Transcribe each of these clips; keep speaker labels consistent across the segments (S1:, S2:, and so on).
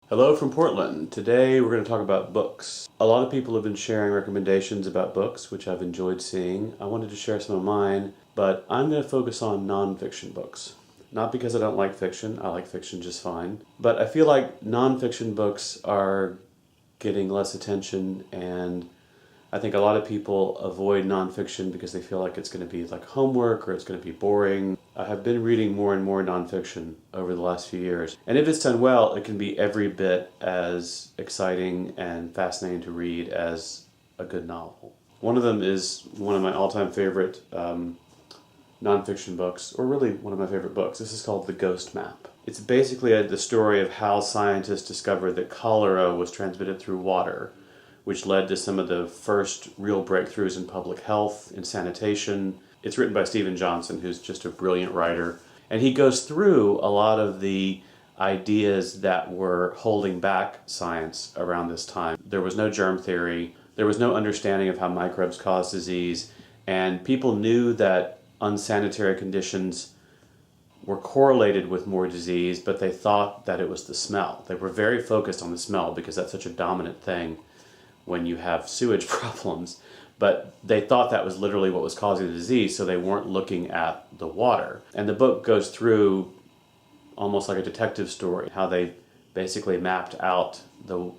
S1: Hello from Portland. Today we're going to talk about books. A lot of people have been sharing recommendations about books, which I've enjoyed seeing. I wanted to share some of mine, but I'm going to focus on nonfiction books. Not because I don't like fiction, I like fiction just fine, but I feel like nonfiction books are getting less attention, and I think a lot of people avoid nonfiction because they feel like it's going to be like homework or it's going to be boring. I have been reading more and more nonfiction over the last few years, and if it's done well, it can be every bit as exciting and fascinating to read as a good novel. One of them is one of my all-time favorite nonfiction books, or really one of my favorite books. This is called The Ghost Map. It's basically the story of how scientists discovered that cholera was transmitted through water, which led to some of the first real breakthroughs in public health, in sanitation. It's written by Stephen Johnson, who's just a brilliant writer. And he goes through a lot of the ideas that were holding back science around this time. There was no germ theory, there was no understanding of how microbes cause disease, and people knew that unsanitary conditions were correlated with more disease, but they thought that it was the smell. They were very focused on the smell because that's such a dominant thing when you have sewage problems, but they thought that was literally what was causing the disease, so they weren't looking at the water. And the book goes through almost like a detective story, how they basically mapped out the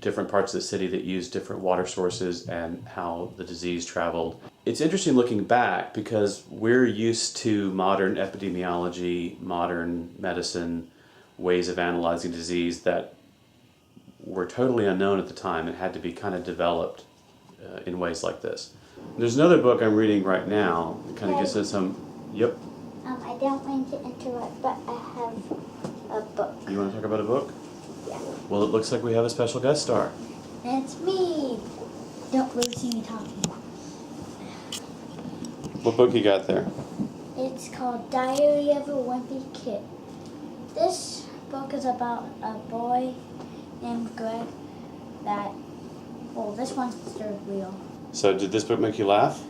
S1: different parts of the city that used different water sources and how the disease traveled. It's interesting looking back because we're used to modern epidemiology, modern medicine, ways of analyzing disease that were totally unknown at the time and had to be kind of developed in ways like this. There's another book I'm reading right now that kind of gives us some... Yep.
S2: I don't mean to interrupt, but I have a book.
S1: You want to talk about a book?
S2: Yeah.
S1: Well, it looks like we have a special guest star.
S2: It's me. Don't really see me talking.
S1: What book you got there?
S2: It's called Diary of a Wimpy Kid. This book is about a boy named Greg that, well, this one's third wheel.
S1: So did this book make you laugh?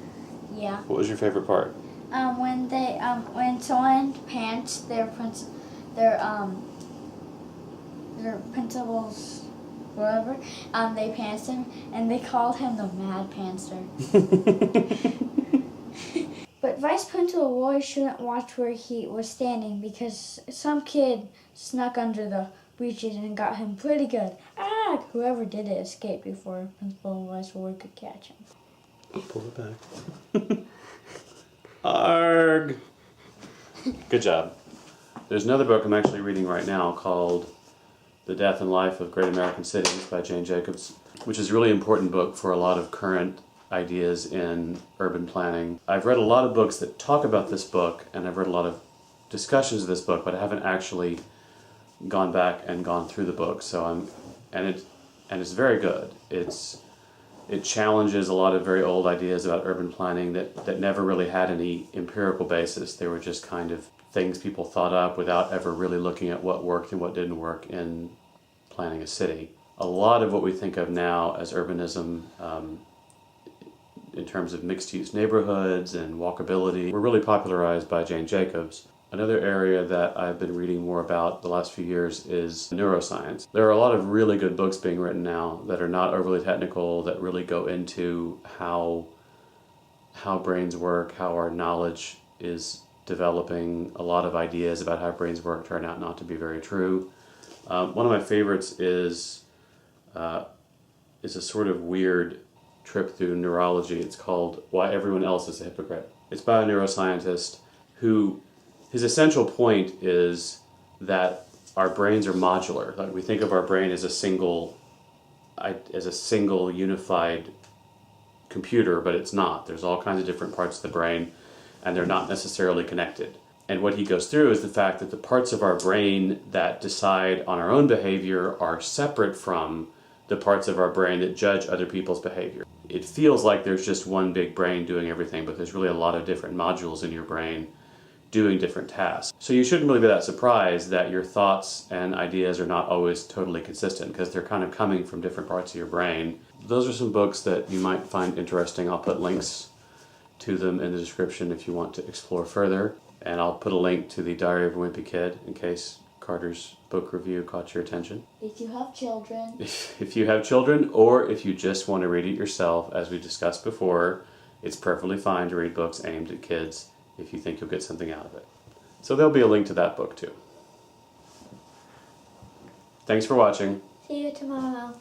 S2: Yeah.
S1: What was your favorite part?
S2: When someone pants their principals, whatever, they pants him, and they called him the Mad Pantser. But Vice Principal Roy shouldn't watch where he was standing because some kid snuck under the breeches and got him pretty good. Whoever did it escaped before Principal Vice Roy could catch him.
S1: Pull it back. Arg! Good job. There's another book I'm actually reading right now called The Death and Life of Great American Cities by Jane Jacobs, which is a really important book for a lot of current ideas in urban planning. I've read a lot of books that talk about this book, and I've read a lot of discussions of this book, but I haven't actually gone back and gone through the book. And it's very good. It challenges a lot of very old ideas about urban planning that never really had any empirical basis. They were just kind of things people thought up without ever really looking at what worked and what didn't work in planning a city. A lot of what we think of now as urbanism, in terms of mixed-use neighborhoods and walkability, were really popularized by Jane Jacobs. Another area that I've been reading more about the last few years is neuroscience. There are a lot of really good books being written now that are not overly technical, that really go into how brains work, how our knowledge is developing. A lot of ideas about how brains work turn out not to be very true. One of my favorites is a sort of weird trip through neurology. It's called Why Everyone Else is a Hypocrite. It's by a neuroscientist who, his essential point is that our brains are modular. Like we think of our brain as a single unified computer, but it's not. There's all kinds of different parts of the brain, and they're not necessarily connected. And what he goes through is the fact that the parts of our brain that decide on our own behavior are separate from the parts of our brain that judge other people's behavior. It feels like there's just one big brain doing everything, but there's really a lot of different modules in your brain doing different tasks. So you shouldn't really be that surprised that your thoughts and ideas are not always totally consistent because they're kind of coming from different parts of your brain. Those are some books that you might find interesting. I'll put links to them in the description if you want to explore further. And I'll put a link to the Diary of a Wimpy Kid in case Carter's book review caught your attention.
S2: If you have children.
S1: If you have children, or if you just want to read it yourself, as we discussed before, it's perfectly fine to read books aimed at kids if you think you'll get something out of it. So there'll be a link to that book too. Thanks for watching.
S2: See you tomorrow.